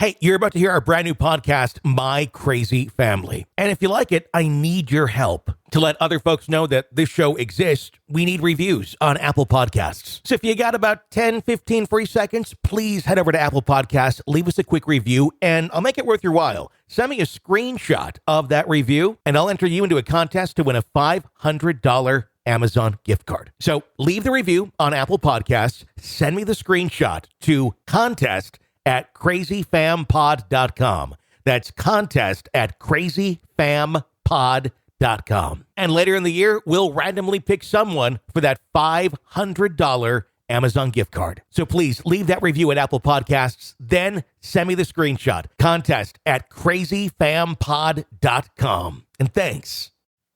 Hey, you're about to hear our brand new podcast, My Crazy Family. And if you like it, I need your help. To let other folks know that this show exists, we need reviews on Apple Podcasts. So if you got about 10, 15 free seconds, please head over to Apple Podcasts, leave us a quick review, and I'll make it worth your while. Send me a screenshot of that review, and I'll enter you into a contest to win a $500 Amazon gift card. So leave the review on Apple Podcasts, send me the screenshot to contest@crazyfampod.com. That's contest@crazyfampod.com. And later in the year, we'll randomly pick someone for that $500 Amazon gift card. So please leave that review at Apple Podcasts, then send me the screenshot. Contest@crazyfampod.com. And thanks.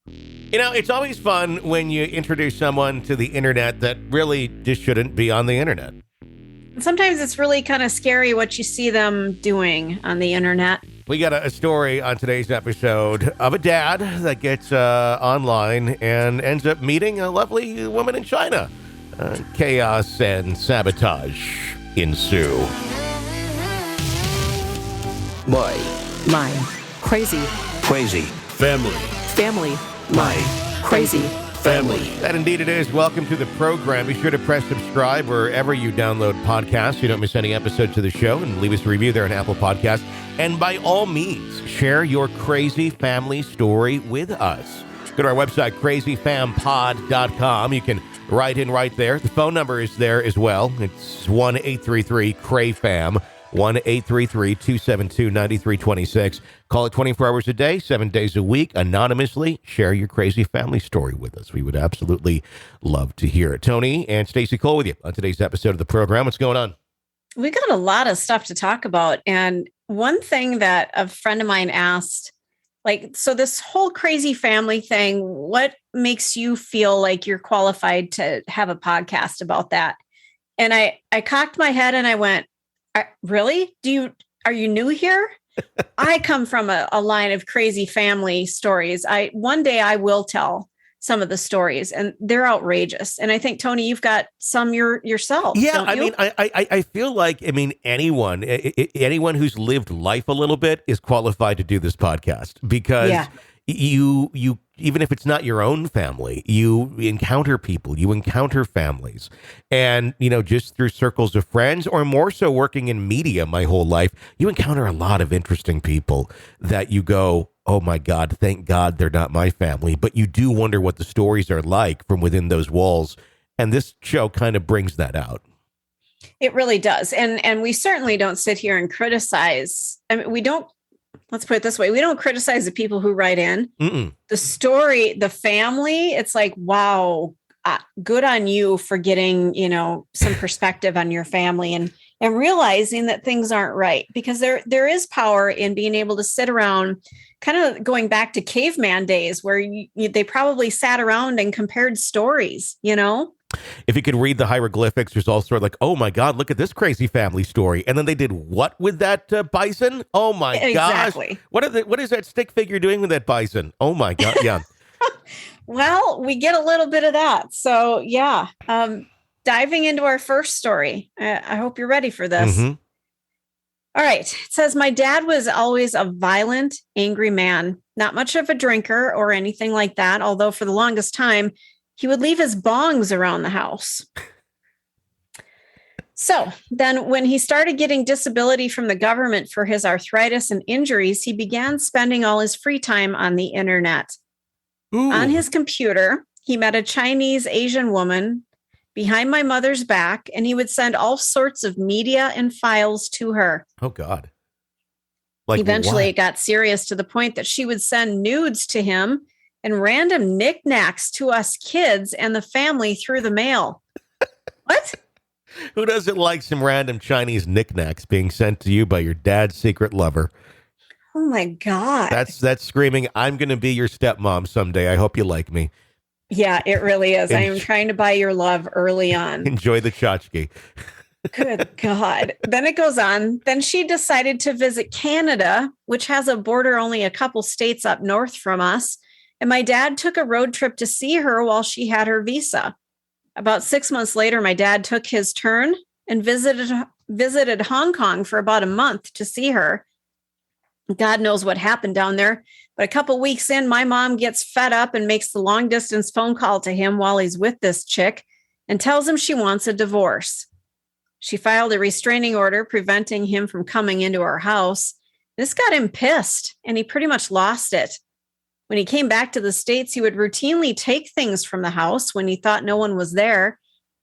You know, it's always fun when you introduce someone to the internet that really just shouldn't be on the internet. Sometimes it's really kind of scary what you see them doing on the internet. We got a story on today's episode of a dad that gets online and ends up meeting a lovely woman in China. Chaos and sabotage ensue. My Crazy family. My Crazy Family. That indeed it is. Welcome to the program. Be sure to press subscribe wherever you download podcasts so you don't miss any episodes of the show, and leave us a review there on Apple Podcasts. And by all means, share your crazy family story with us. Go to our website, crazyfampod.com. You can write in right there. The phone number is there as well. It's 1-833-CRAY-FAM. 1-833-272-9326. Call it 24 hours a day, 7 days a week, anonymously. Share your crazy family story with us. We would absolutely love to hear it. Tony and Stacey Cole with you on today's episode of the program. What's going on? We got a lot of stuff to talk about. And one thing that a friend of mine asked, so this whole crazy family thing, what makes you feel like you're qualified to have a podcast about that? And I cocked my head and I went, really? Are you new here? I come from a line of crazy family stories. One day I will tell some of the stories, and they're outrageous. And I think, Tony, you've got some yourself. Yeah, don't you? I feel like, anyone who's lived life a little bit is qualified to do this podcast, because you even if it's not your own family, you encounter people, you encounter families, and, just through circles of friends, or more so working in media my whole life, you encounter a lot of interesting people that you go, oh my God, thank God they're not my family. But you do wonder what the stories are like from within those walls. And this show kind of brings that out. It really does. And we certainly don't sit here and criticize. Let's put it this way. We don't criticize the people who write in. The story, the family, it's like, wow, good on you for getting, some perspective on your family and realizing that things aren't right, because there is power in being able to sit around, kind of going back to caveman days where they probably sat around and compared stories, If you could read the hieroglyphics, there's also like, oh my God, look at this crazy family story. And then they did what with that bison? Oh my exactly. gosh. What is that stick figure doing with that bison? Oh my God. Yeah. Well, we get a little bit of that. So yeah. Diving into our first story. I hope you're ready for this. Mm-hmm. All right. It says, my dad was always a violent, angry man, not much of a drinker or anything like that. Although for the longest time, he would leave his bongs around the house. So then when he started getting disability from the government for his arthritis and injuries, he began spending all his free time on the internet. Ooh. On his computer, he met a Chinese Asian woman behind my mother's back, and he would send all sorts of media and files to her. Oh, God. Eventually, what? It got serious to the point that she would send nudes to him and random knickknacks to us kids and the family through the mail. What? Who doesn't like some random Chinese knickknacks being sent to you by your dad's secret lover? Oh, my God. That's screaming, I'm going to be your stepmom someday. I hope you like me. Yeah, it really is. I am trying to buy your love early on. Enjoy the tchotchke. Good God. Then it goes on. Then she decided to visit Canada, which has a border only a couple states up north from us. And my dad took a road trip to see her while she had her visa. About 6 months later, my dad took his turn and visited visited Hong Kong for about a month to see her. God knows what happened down there. But a couple weeks in, my mom gets fed up and makes the long distance phone call to him while he's with this chick and tells him she wants a divorce. She filed a restraining order preventing him from coming into our house. This got him pissed, and he pretty much lost it. When he came back to the States, he would routinely take things from the house when he thought no one was there,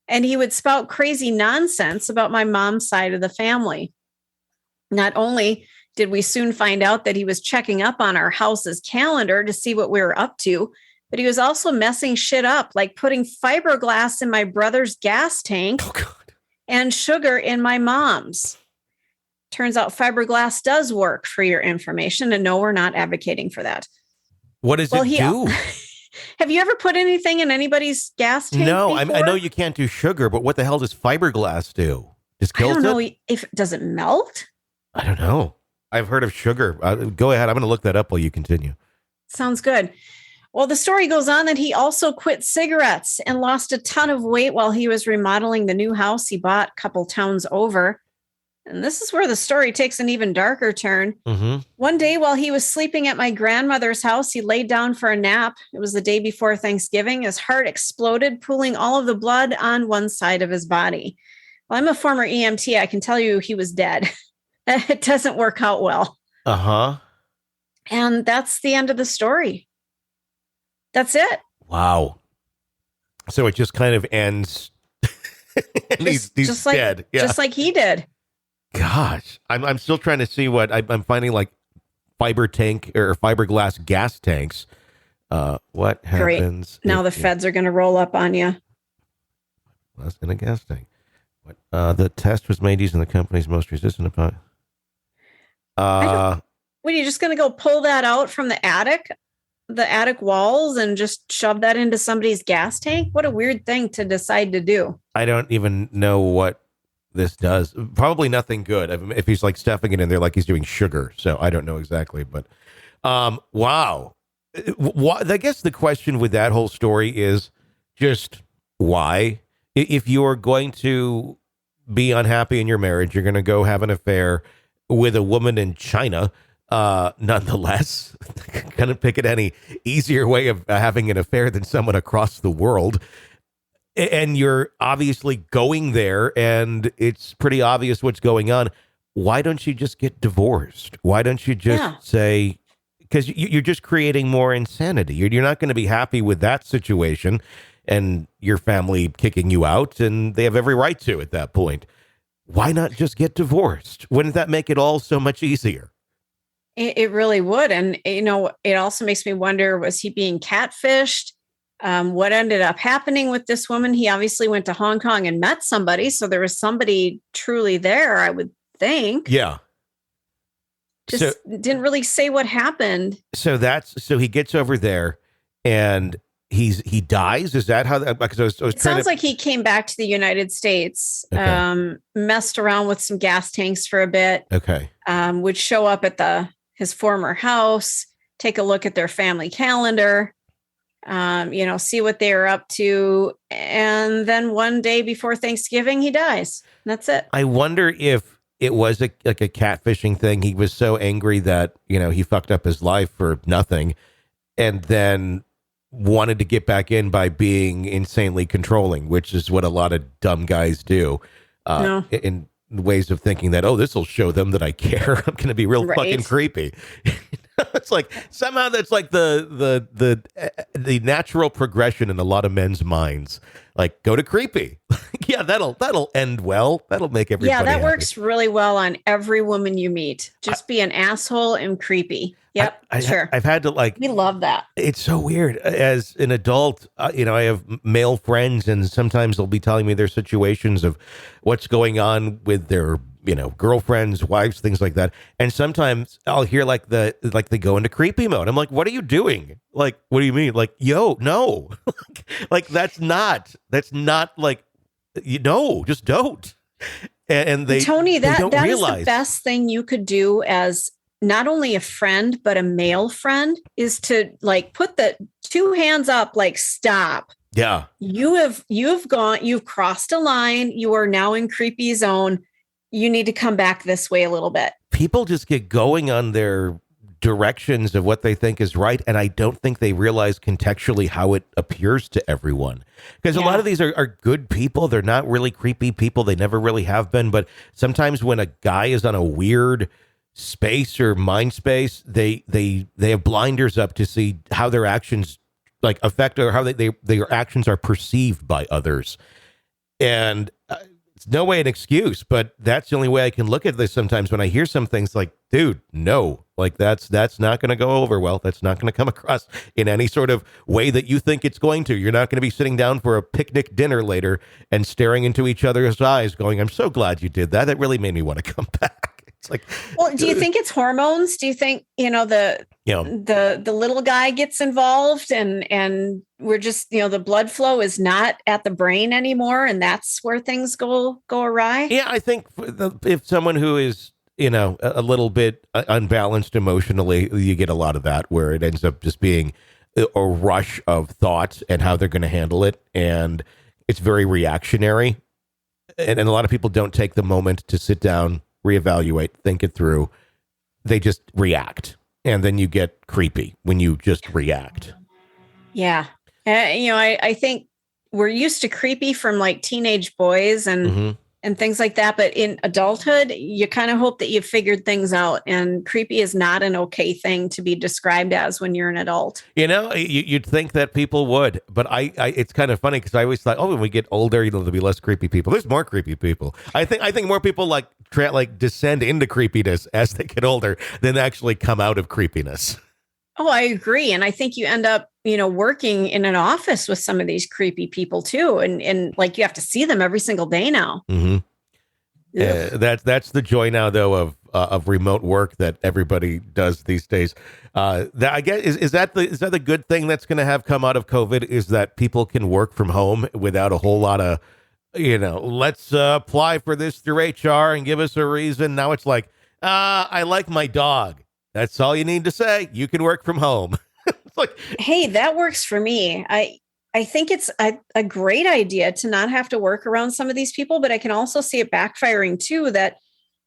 and he would spout crazy nonsense about my mom's side of the family. Not only did we soon find out that he was checking up on our house's calendar to see what we were up to, but he was also messing shit up, like putting fiberglass in my brother's gas tank and sugar in my mom's. Turns out fiberglass does work, for your information, and no, we're not advocating for that. What does it do? Have you ever put anything in anybody's gas tank? No, I know you can't do sugar, but what the hell does fiberglass do? Just kills it? I don't know if does it melt? I don't know. I've heard of sugar. Go ahead. I'm going to look that up while you continue. Sounds good. Well, the story goes on that he also quit cigarettes and lost a ton of weight while he was remodeling the new house he bought a couple towns over. And this is where the story takes an even darker turn. Mm-hmm. One day while he was sleeping at my grandmother's house, he laid down for a nap. It was the day before Thanksgiving. His heart exploded, pooling all of the blood on one side of his body. Well, I'm a former EMT. I can tell you he was dead. It doesn't work out well. Uh-huh. And that's the end of the story. That's it. Wow. So it just kind of ends. And he's just like, dead. Yeah. Just like he did. Gosh. I'm still trying to see what I'm finding, like fiber tank or fiberglass gas tanks. What happens? Great. Now the feds are going to roll up on you. Less in a gas tank. The test was made using the company's most resistant upon. What, are you just going to go pull that out from the attic walls and just shove that into somebody's gas tank? What a weird thing to decide to do. I don't even know what this does. Probably nothing good. If he's like stuffing it in there like he's doing sugar. So I don't know exactly, but wow. I guess the question with that whole story is just why? If you're going to be unhappy in your marriage, you're going to go have an affair with a woman in China. Nonetheless, couldn't pick it any easier way of having an affair than someone across the world. And you're obviously going there, and it's pretty obvious what's going on. Why don't you just get divorced? Why don't you just say, because you're just creating more insanity. You're not going to be happy with that situation and your family kicking you out, and they have every right to at that point. Why not just get divorced? Wouldn't that make it all so much easier? It really would. And, it also makes me wonder, was he being catfished? What ended up happening with this woman? He obviously went to Hong Kong and met somebody. So there was somebody truly there, I would think. Yeah. Just didn't really say what happened. So he gets over there and he dies. Is that how that? Because I was it sounds like he came back to the United States, okay. Messed around with some gas tanks for a bit. Okay. Would show up at his former house, take a look at their family calendar, see what they were up to, and then one day before Thanksgiving, he dies. That's it. I wonder if it was a catfishing thing. He was so angry that he fucked up his life for nothing, and then wanted to get back in by being insanely controlling, which is what a lot of dumb guys do. In ways of thinking that, this will show them that I care. I'm going to be real fucking creepy. It's like somehow that's like the natural progression in a lot of men's minds. Like, go to creepy. Yeah, that'll end well. That'll make everybody happy. Works really well on every woman you meet. Just be an asshole and creepy. Yep, sure. I've had to we love that. It's so weird. As an adult, I have male friends, and sometimes they'll be telling me their situations of what's going on with their, girlfriends, wives, things like that. And sometimes I'll hear they go into creepy mode. I'm like, what are you doing? Like, what do you mean? Like, yo, no, that's not like, just don't. And Tony, that is realize. The best thing you could do as not only a friend, but a male friend, is to put the two hands up, stop. Yeah. You've crossed a line. You are now in creepy zone. you need to come back this way a little bit. People just get going on their directions of what they think is right, and I don't think they realize contextually how it appears to everyone. Because a lot of these are good people. They're not really creepy people. They never really have been. But sometimes when a guy is on a weird space or mind space, they have blinders up to see how their actions like affect or how their actions are perceived by others. And it's no way an excuse, but that's the only way I can look at this sometimes when I hear some things like, dude, no, like that's not going to go over well. That's not going to come across in any sort of way that you think it's going to. You're not going to be sitting down for a picnic dinner later and staring into each other's eyes going, I'm so glad you did that. That really made me want to come back. It's like, well, do you think it's hormones? Do you think, the little guy gets involved and we're just, the blood flow is not at the brain anymore. And that's where things go awry. Yeah. I think if someone who is, a little bit unbalanced emotionally, you get a lot of that where it ends up just being a rush of thoughts and how they're going to handle it. And it's very reactionary. And a lot of people don't take the moment to sit down, reevaluate, think it through. They just react. And then you get creepy when you just react. Yeah. I think we're used to creepy from like teenage boys and things like that. But in adulthood, you kind of hope that you've figured things out. And creepy is not an okay thing to be described as when you're an adult. You'd think that people would. But I it's kind of funny because I always thought, when we get older, there'll be less creepy people. There's more creepy people. I think more people like descend into creepiness as they get older than actually come out of creepiness. Oh, I agree. And I think you end up, working in an office with some of these creepy people too. And like you have to see them every single day now. Mm-hmm. That's the joy now, though, of remote work that everybody does these days. That I guess is that the good thing that's going to have come out of COVID is that people can work from home without a whole lot of, let's apply for this through HR and give us a reason. Now it's like, I like my dog. That's all you need to say. You can work from home. It's like, hey, that works for me. I think it's a great idea to not have to work around some of these people, but I can also see it backfiring too, that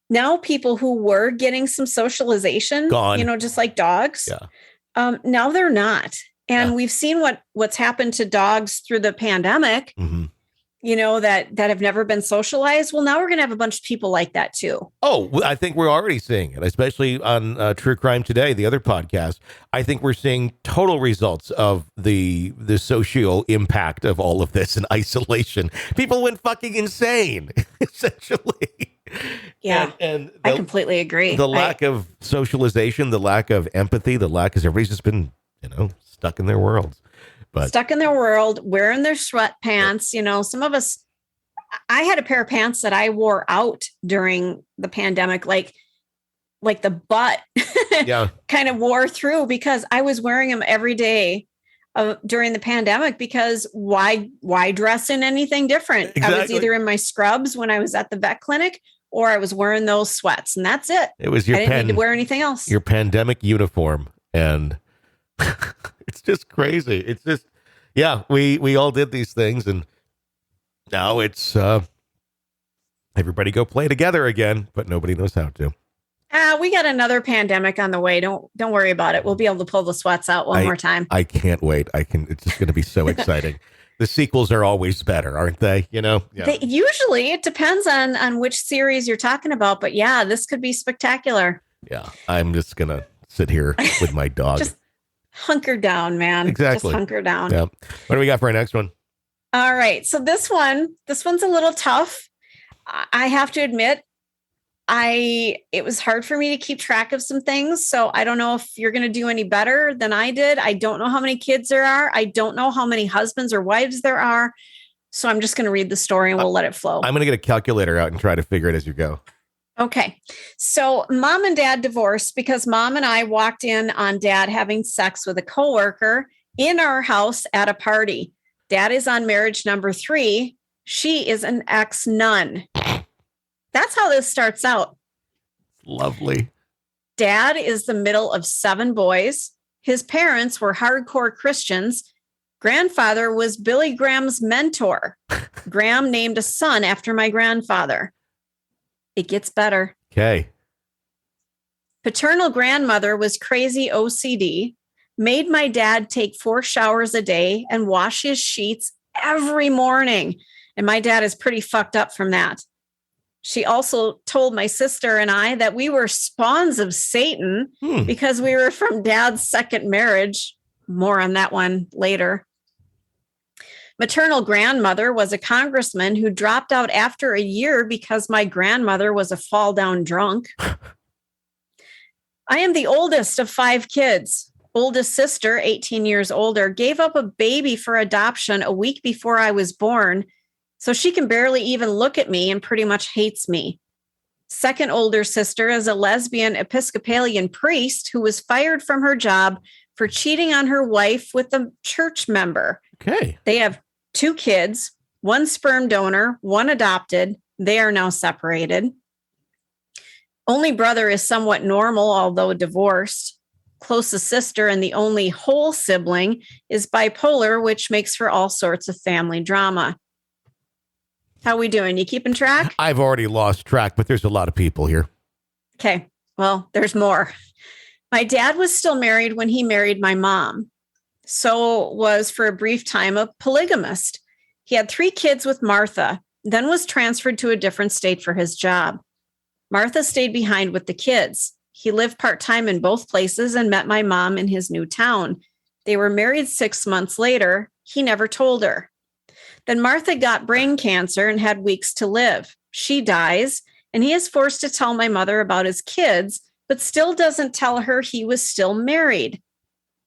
now people who were getting some socialization, gone. Just like dogs, now they're not. And we've seen what's happened to dogs through the pandemic, that have never been socialized. Well, now we're going to have a bunch of people like that too. Oh, I think we're already seeing it, especially on True Crime Today, the other podcast. I think we're seeing total results of the social impact of all of this in isolation. People went fucking insane, essentially. Yeah, and I completely agree. The lack of socialization, the lack of empathy, because everybody's just been, stuck in their worlds. Stuck in their world, wearing their sweatpants. Some of us, I had a pair of pants that I wore out during the pandemic, like the butt kind of wore through because I was wearing them every day during the pandemic because why dress in anything different? Exactly. I was either in my scrubs when I was at the vet clinic or I was wearing those sweats and that's it. It was I didn't need to wear anything else. Your pandemic uniform. And it's just crazy. It's just, we all did these things and now it's, everybody go play together again, but nobody knows how to. We got another pandemic on the way. Don't worry about it. We'll be able to pull the sweats out one more time. I can't wait. It's just going to be so exciting. The sequels are always better, aren't they? Usually it depends on which series you're talking about, but this could be spectacular. Yeah. I'm just going to sit here with my dog. Just hunker down, man. Exactly. Just hunker down. Yeah. What do we got for our next one? All right. So this one's a little tough. I have to admit, it was hard for me to keep track of some things. So I don't know if you're going to do any better than I did. I don't know how many kids there are. I don't know how many husbands or wives there are. So I'm just going to read the story and we'll let it flow. I'm going to get a calculator out and try to figure it as you go. Okay. So mom and dad divorced because mom and I walked in on dad having sex with a coworker in our house at a party. Dad is on marriage number 3. She is an ex-nun. That's how this starts out. Lovely. Dad is the middle of 7 boys. His parents were hardcore Christians. Grandfather was Billy Graham's mentor. Graham named a son after my grandfather. It gets better. Okay. Paternal grandmother was crazy OCD, made my dad take 4 showers a day and wash his sheets every morning. And my dad is pretty fucked up from that. She also told my sister and I that we were spawns of Satan because we were from dad's second marriage. More on that one later. Maternal grandmother was a congressman who dropped out after a year because my grandmother was a fall down drunk. I am the oldest of 5 kids. Oldest sister, 18 years older, gave up a baby for adoption a week before I was born, so she can barely even look at me and pretty much hates me. Second older sister is a lesbian Episcopalian priest who was fired from her job for cheating on her wife with a church member. Okay. They have 2 kids, 1 sperm donor, 1 adopted. They are now separated. Only brother is somewhat normal, although divorced. Closest sister and the only whole sibling is bipolar, which makes for all sorts of family drama. How we doing? You keeping track? I've already lost track, but there's a lot of people here. Okay. Well, there's more. My dad was still married when he married my mom. So was for a brief time a polygamist. He had 3 kids with Martha, then was transferred to a different state for his job. Martha stayed behind with the kids. He lived part-time in both places and met my mom in his new town. They were married 6 months later. He never told her. Then Martha got brain cancer and had weeks to live. She dies, and he is forced to tell my mother about his kids, but still doesn't tell her he was still married.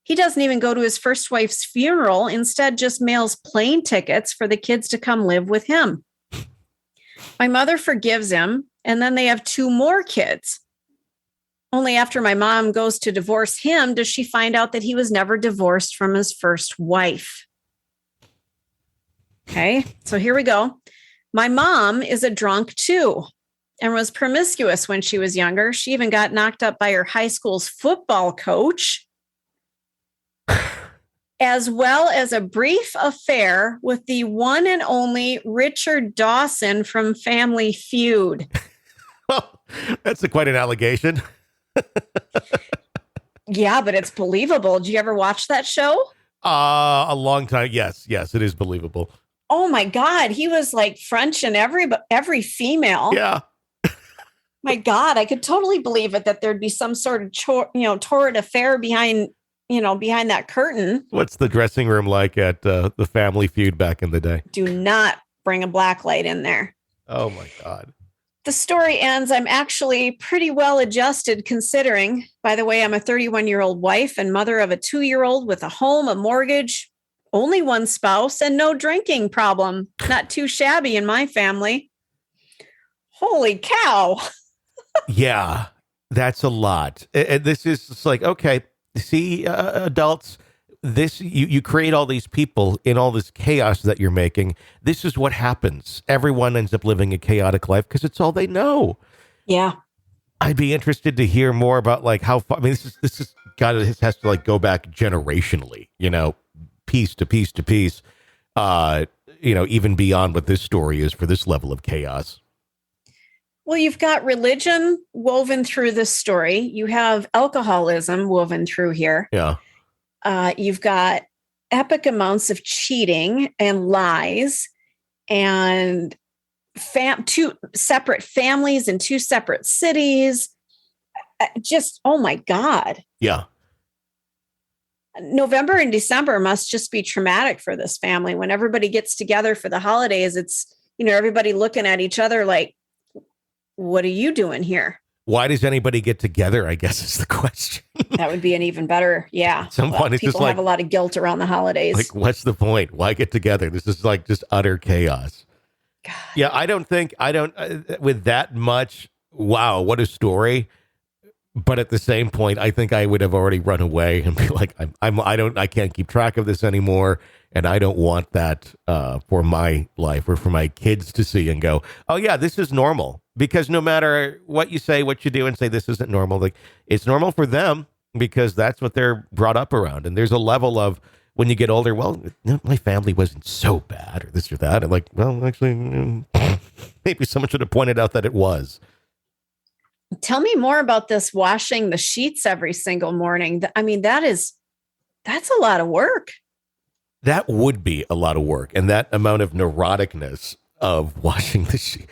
He doesn't even go to his first wife's funeral, instead just mails plane tickets for the kids to come live with him. My mother forgives him, and then they have 2 more kids. Only after my mom goes to divorce him does she find out that he was never divorced from his first wife. Okay, so here we go. My mom is a drunk too and was promiscuous when she was younger. She even got knocked up by her high school's football coach, as well as a brief affair with the one and only Richard Dawson from Family Feud. Well, that's quite an allegation. Yeah, but it's believable. Did you ever watch that show? A long time. Yes, it is believable. Oh my God, he was like French and every female. Yeah. My God, I could totally believe it that there'd be some sort of torrid affair behind that curtain. What's the dressing room like at the Family Feud back in the day? Do not bring a black light in there. Oh my God. The story ends. I'm actually pretty well adjusted considering. By the way, I'm a 31-year-old wife and mother of a 2-year-old with a home, a mortgage, only 1 spouse, and no drinking problem. Not too shabby in my family. Holy cow. Yeah, that's a lot. And this is just like, okay, see, adults, this you create all these people in all this chaos that you're making. This is what happens. Everyone ends up living a chaotic life because it's all they know. Yeah. I'd be interested to hear more about like how far. I mean, this has to like go back generationally, piece to piece to piece, even beyond what this story is for this level of chaos. Well, you've got religion woven through this story. You have alcoholism woven through here. Yeah. You've got epic amounts of cheating and lies and 2 separate families in 2 separate cities. Just, oh my God. Yeah. November and December must just be traumatic for this family. When everybody gets together for the holidays, it's, everybody looking at each other like, what are you doing here? Why does anybody get together, I guess is the question. That would be an even better, yeah. At some point, it's people just like, have a lot of guilt around the holidays. Like, what's the point? Why get together? This is like just utter chaos. God. Yeah, I don't with that much, wow, what a story. But at the same point, I think I would have already run away and be like, I can't keep track of this anymore. And I don't want that for my life or for my kids to see and go, oh yeah, this is normal. Because no matter what you say, what you do and say, this isn't normal. Like, it's normal for them because that's what they're brought up around. And there's a level of when you get older, well, my family wasn't so bad or this or that. And like, well, actually, maybe someone should have pointed out that it was. Tell me more about this washing the sheets every single morning. I mean, that's a lot of work. That would be a lot of work. And that amount of neuroticness of washing the sheet.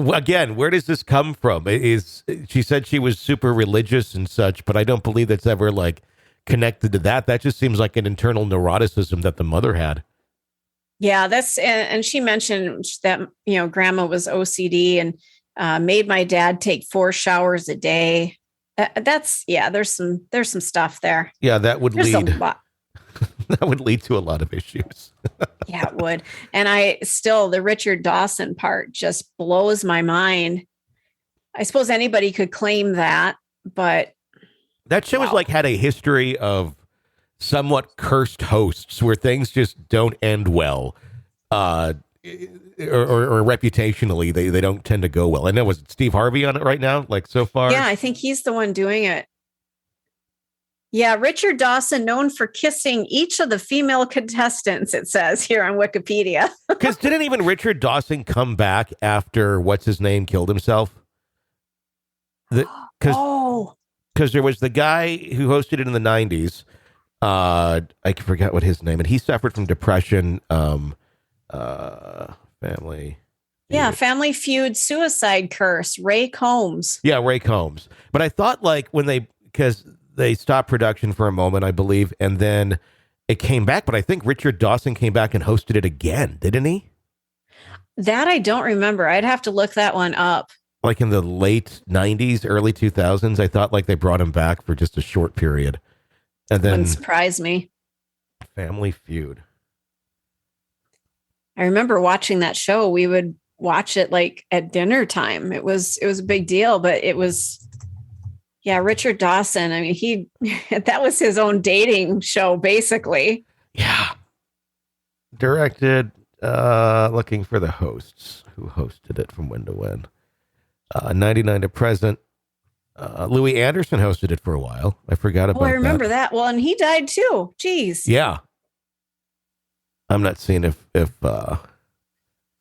Again, where does this come from? She said she was super religious and such, but I don't believe that's ever like connected to that. That just seems like an internal neuroticism that the mother had. Yeah, and she mentioned that, grandma was OCD and made my dad take 4 showers a day. There's some stuff there. Yeah, that would There's lead. a lot. That would lead to a lot of issues. Yeah, it would. And the Richard Dawson part just blows my mind. I suppose anybody could claim that, but that show has like had a history of somewhat cursed hosts where things just don't end well. Or reputationally, they don't tend to go well. I know, was it Steve Harvey on it right now? Like so far? Yeah, I think he's the one doing it. Yeah, Richard Dawson, known for kissing each of the female contestants, it says here on Wikipedia. Because didn't even Richard Dawson come back after what's his name killed himself? Because there was the guy who hosted it in the 90s. I forgot what his name, and he suffered from depression. Family. Yeah, Family Feud, Suicide Curse, Ray Combs. Yeah, Ray Combs. But I thought like because they stopped production for a moment, I believe, and then it came back. But I think Richard Dawson came back and hosted it again, didn't he? That I don't remember. I'd have to look that one up. Like in the late 90s, early 2000s, I thought like they brought him back for just a short period. And then wouldn't surprise me. Family Feud. I remember watching that show. We would watch it like at dinner time. It was a big deal, but it was, yeah, Richard Dawson. I mean, that was his own dating show, basically. Yeah. Directed, looking for the hosts who hosted it from when to when. 99 to present. Louis Anderson hosted it for a while. I forgot about that. I remember that. Well, and he died too. Jeez. Yeah. I'm not seeing if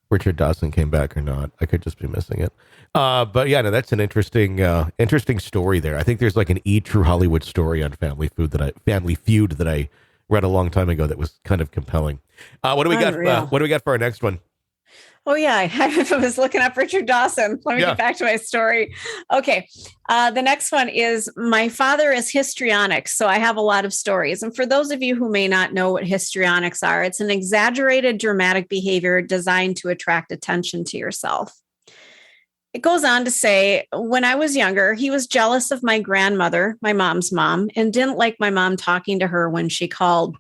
Richard Dawson came back or not. I could just be missing it. But yeah, no, that's an interesting story there. I think there's like an True Hollywood story on Family Feud that I read a long time ago that was kind of compelling. What do we got? What do we got for our next one? Oh, yeah. I was looking up Richard Dawson. Let me get back to my story. Okay. The next one is my father is histrionic. So I have a lot of stories. And for those of you who may not know what histrionics are, it's an exaggerated dramatic behavior designed to attract attention to yourself. It goes on to say, when I was younger, he was jealous of my grandmother, my mom's mom, and didn't like my mom talking to her when she called.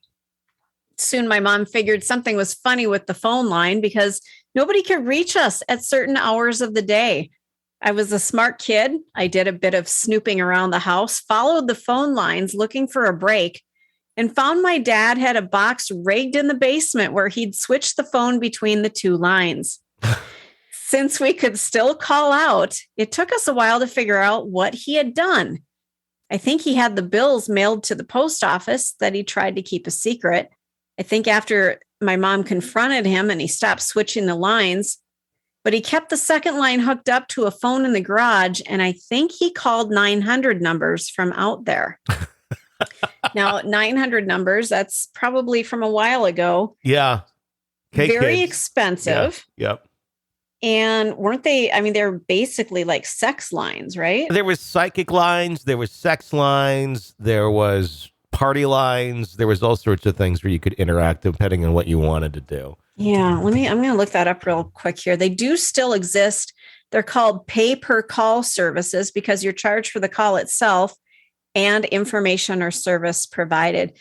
Soon my mom figured something was funny with the phone line because nobody could reach us at certain hours of the day. I was a smart kid. I did a bit of snooping around the house, followed the phone lines looking for a break, and found my dad had a box rigged in the basement where he'd switch the phone between the 2 lines. Since we could still call out, it took us a while to figure out what he had done. I think he had the bills mailed to the post office that he tried to keep a secret. I think after my mom confronted him and he stopped switching the lines, but he kept the second line hooked up to a phone in the garage. And I think he called 900 numbers from out there. Now, 900 numbers, that's probably from a while ago. Yeah. Very expensive. Yeah. Yep. And weren't they, I mean, they're basically like sex lines, right? There was psychic lines, there was sex lines, there was party lines, there was all sorts of things where you could interact depending on what you wanted to do. Yeah, I'm going to look that up real quick here. They do still exist. They're called pay per call services because you're charged for the call itself and information or service provided.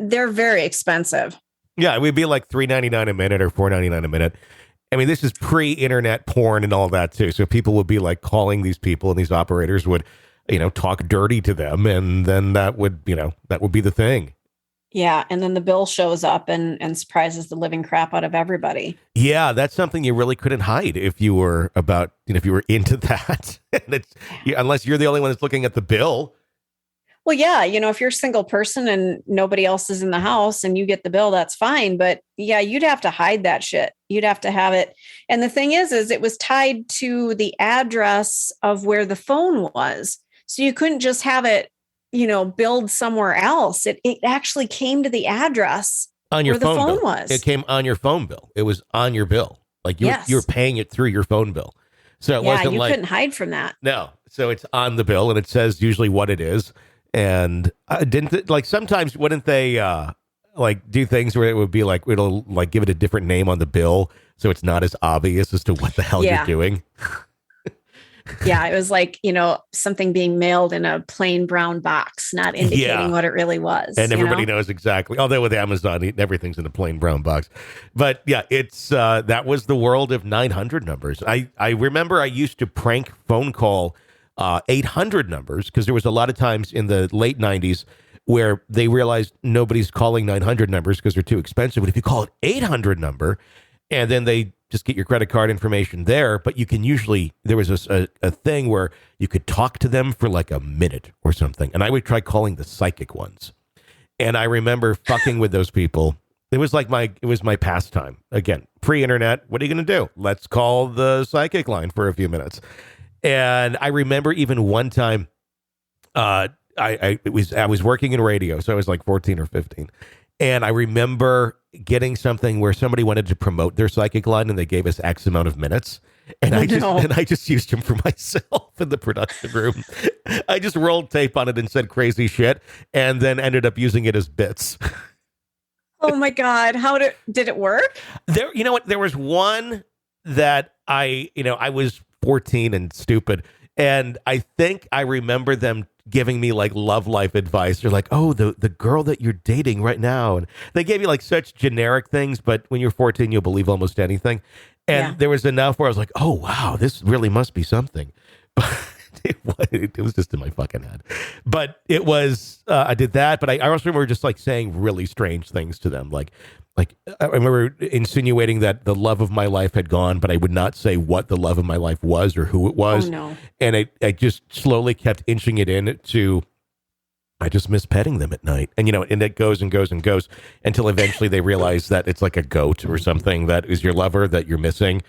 They're very expensive. Yeah, it would be like $3.99 a minute or $4.99 a minute. I mean, this is pre-internet porn and all that too. So people would be like calling these people, and these operators would, talk dirty to them, and then that would be the thing. Yeah, and then the bill shows up and surprises the living crap out of everybody. Yeah, that's something you really couldn't hide if you were if you were into that. And unless you're the only one that's looking at the bill. Well, yeah, if you're a single person and nobody else is in the house and you get the bill, that's fine. But yeah, you'd have to hide that shit. You'd have to have it. And the thing is it was tied to the address of where the phone was. So you couldn't just have it, billed somewhere else. It actually came to the address on your where the phone bill. was. It came on your phone bill. It was on your bill. Like you were paying it through your phone bill. So it wasn't you like, couldn't hide from that. No. So it's on the bill and it says usually what it is. And sometimes wouldn't they do things where it would be like, it'll like give it a different name on the bill. So it's not as obvious as to what the hell you're doing. Yeah. It was like, something being mailed in a plain brown box, not indicating what it really was. And everybody knows exactly. Although with Amazon, everything's in a plain brown box. But yeah, it's that was the world of 900 numbers. I remember I used to prank phone call 800 numbers because there was a lot of times in the late 90s where they realized nobody's calling 900 numbers because they're too expensive. But if you call an 800 number and then they just get your credit card information there, but you can usually, there was a thing where you could talk to them for like a minute or something. And I would try calling the psychic ones. And I remember fucking with those people. It was my pastime. Again, pre-internet. What are you going to do? Let's call the psychic line for a few minutes. And I remember even one time, I was working in radio, so I was like 14 or 15. And I remember getting something where somebody wanted to promote their psychic line and they gave us X amount of minutes. And I just used them for myself in the production room. I just rolled tape on it and said crazy shit and then ended up using it as bits. Oh my God. How did it work? You know what? There was one that I was 14 and stupid. And I think I remember them giving me like love life advice. They're like, oh, the girl that you're dating right now. And they gave you like such generic things. But when you're 14, you'll believe almost anything. And there was enough where I was like, oh, wow, this really must be something. But it was just in my fucking head. But it was, I did that. But I also remember just like saying really strange things to them. Like I remember insinuating that the love of my life had gone, but I would not say what the love of my life was or who it was. Oh, no. And I just slowly kept inching it in to, I just miss petting them at night. And, and it goes and goes and goes until eventually they realize that it's like a goat or something that is your lover that you're missing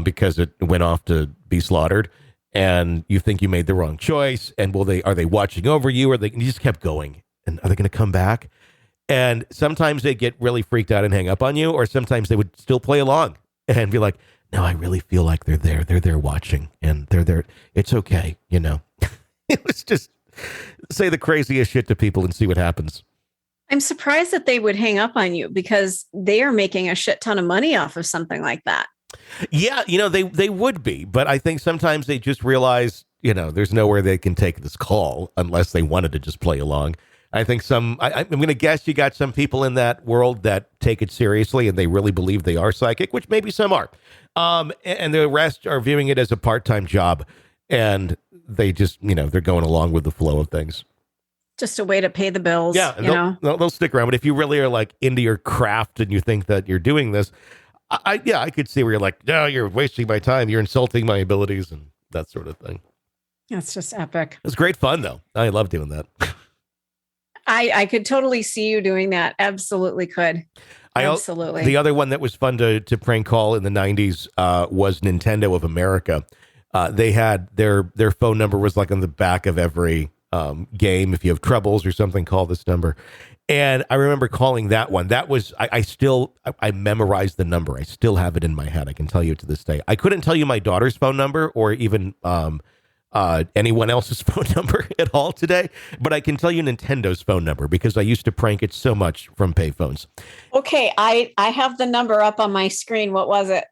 because it went off to be slaughtered. And you think you made the wrong choice. And are they watching over you? And you just kept going. And are they going to come back? And sometimes they get really freaked out and hang up on you, or sometimes they would still play along and be like, no, I really feel like they're there. They're there watching and they're there. It's okay. It was just say the craziest shit to people and see what happens. I'm surprised that they would hang up on you because they are making a shit ton of money off of something like that. Yeah. They would be, but I think sometimes they just realize, there's nowhere they can take this call unless they wanted to just play along. I think I'm going to guess you got some people in that world that take it seriously and they really believe they are psychic, which maybe some are. And the rest are viewing it as a part-time job and they just, they're going along with the flow of things. Just a way to pay the bills. Yeah. They'll stick around. But if you really are like into your craft and you think that you're doing this, I could see where you're like, no, you're wasting my time. You're insulting my abilities and that sort of thing. That's just epic. It's great fun though. I love doing that. I could totally see you doing that. Absolutely could. Absolutely. The other one that was fun to prank call in the 90s was Nintendo of America. They had their phone number was like on the back of every game. If you have troubles or something, call this number. And I remember calling that one. That was, I memorized the number. I still have it in my head. I can tell you to this day. I couldn't tell you my daughter's phone number or even anyone else's phone number at all today, but I can tell you Nintendo's phone number because I used to prank it so much from payphones. Okay, I have the number up on my screen. What was it?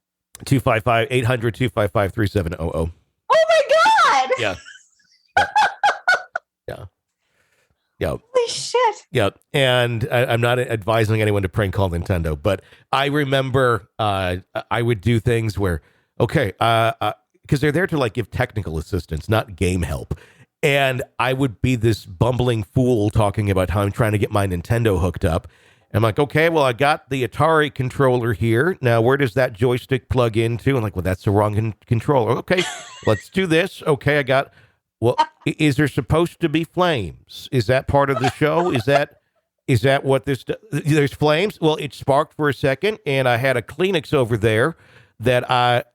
800-255-3700. Oh my God! Yeah. Yeah. Holy shit. Yeah. And I'm not advising anyone to prank call Nintendo, but I remember I would do things where, okay, because they're there to like give technical assistance, not game help. And I would be this bumbling fool talking about how I'm trying to get my Nintendo hooked up. I'm like, okay, well, I got the Atari controller here. Now, where does that joystick plug into? I'm like, well, that's the wrong controller. Okay, let's do this. Okay, I got Well, is there supposed to be flames? Is that part of the show? Is that what this? There's flames. Well, it sparked for a second, and I had a Kleenex over there that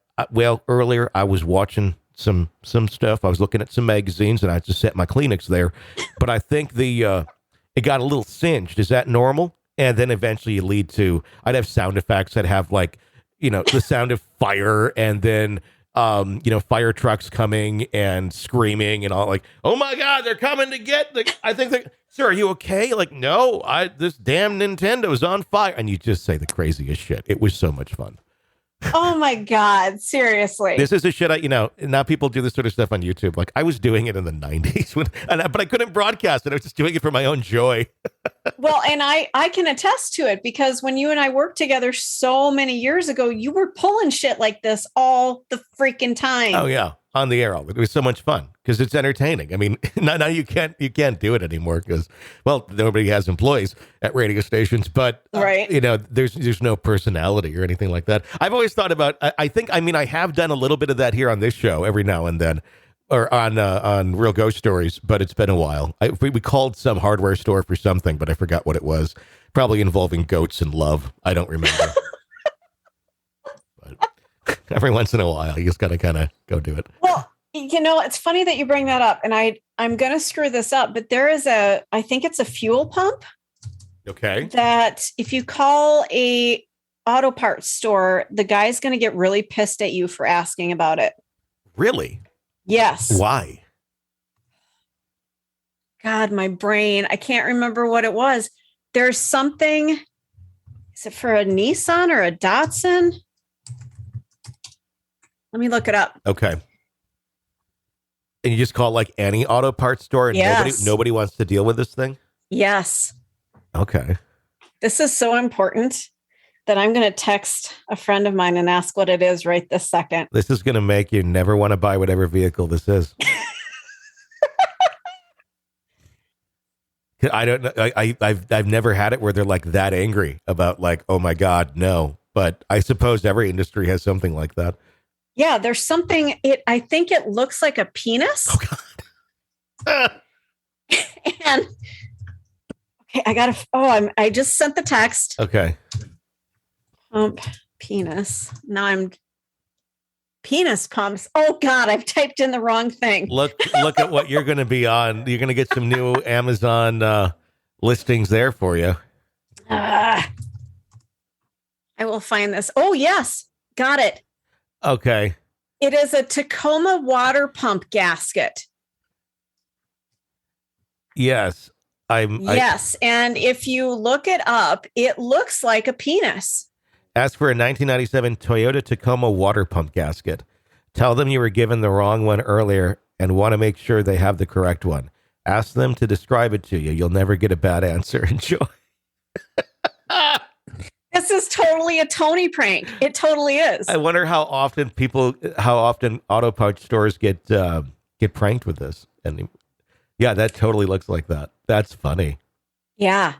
earlier I was watching some stuff. I was looking at some magazines, and I just set my Kleenex there. But I think it got a little singed. Is that normal? And then eventually you lead to, I'd have sound effects that have like, the sound of fire, and then fire trucks coming and screaming and all, like, oh my God, they're coming to get sir, are you okay? Like, no, this damn Nintendo's on fire. And you just say the craziest shit. It was so much fun. Oh my God, seriously. This is the shit now people do this sort of stuff on YouTube. Like, I was doing it in the 90s, but I couldn't broadcast it. I was just doing it for my own joy. Well, and I can attest to it, because when you and I worked together so many years ago, you were pulling shit like this all the freaking time. Oh yeah, on the air. It was so much fun because it's entertaining. I mean, now you can't do it anymore because, well, nobody has employees at radio stations. But right, there's no personality or anything like that. I've always thought about. I have done a little bit of that here on this show every now and then, or on Real Ghost Stories. But it's been a while. We called some hardware store for something, but I forgot what it was. Probably involving goats and love. I don't remember. Every once in a while, you just got to kind of go do it. Well, it's funny that you bring that up, and I'm going to screw this up, but there is I think it's a fuel pump. Okay. That if you call a auto parts store, the guy's going to get really pissed at you for asking about it. Really? Yes. Why? God, my brain. I can't remember what it was. There's something. Is it for a Nissan or a Datsun? Let me look it up. Okay. And you just call like any auto parts store, and yes. nobody wants to deal with this thing? Yes. Okay. This is so important that I'm going to text a friend of mine and ask what it is right this second. This is going to make you never want to buy whatever vehicle this is. I don't know. I've never had it where they're like that angry about like, oh my God, no. But I suppose every industry has something like that. Yeah, there's something. I think it looks like a penis. Oh God. And okay, I just sent the text. Okay. Pump penis. Now I'm penis pumps. Oh God, I've typed in the wrong thing. Look at what you're going to be on. You're going to get some new Amazon listings there for you. I will find this. Oh yes, got it. Okay. It is a Tacoma water pump gasket. Yes. Yes. And if you look it up, it looks like a penis. Ask for a 1997 Toyota Tacoma water pump gasket. Tell them you were given the wrong one earlier and want to make sure they have the correct one. Ask them to describe it to you. You'll never get a bad answer. Enjoy. This is totally a Tony prank. It totally is. I wonder how often auto parts stores get pranked with this. And yeah, that totally looks like that. That's funny. Yeah.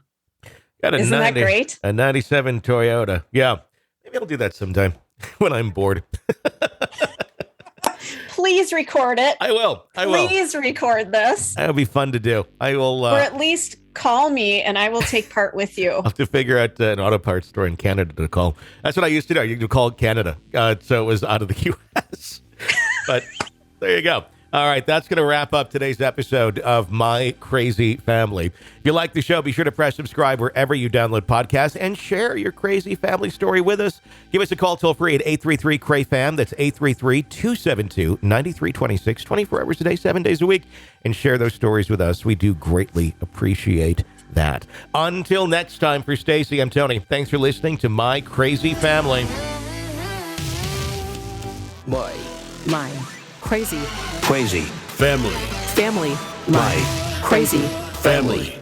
Isn't that great? A 97 Toyota. Yeah. Maybe I'll do that sometime when I'm bored. Please record it. I will. Please record this. That'll be fun to do. I will. Or at least call me and I will take part with you. I'll have to figure out an auto parts store in Canada to call. That's what I used to do. You could call Canada. So it was out of the U.S. But there you go. All right, that's going to wrap up today's episode of My Crazy Family. If you like the show, be sure to press subscribe wherever you download podcasts and share your crazy family story with us. Give us a call toll free at 833-CRAY-FAM. That's 833-272-9326, 24 hours a day, 7 days a week. And share those stories with us. We do greatly appreciate that. Until next time, for Stacy, I'm Tony. Thanks for listening to My Crazy Family. My Crazy family. family. My crazy Family.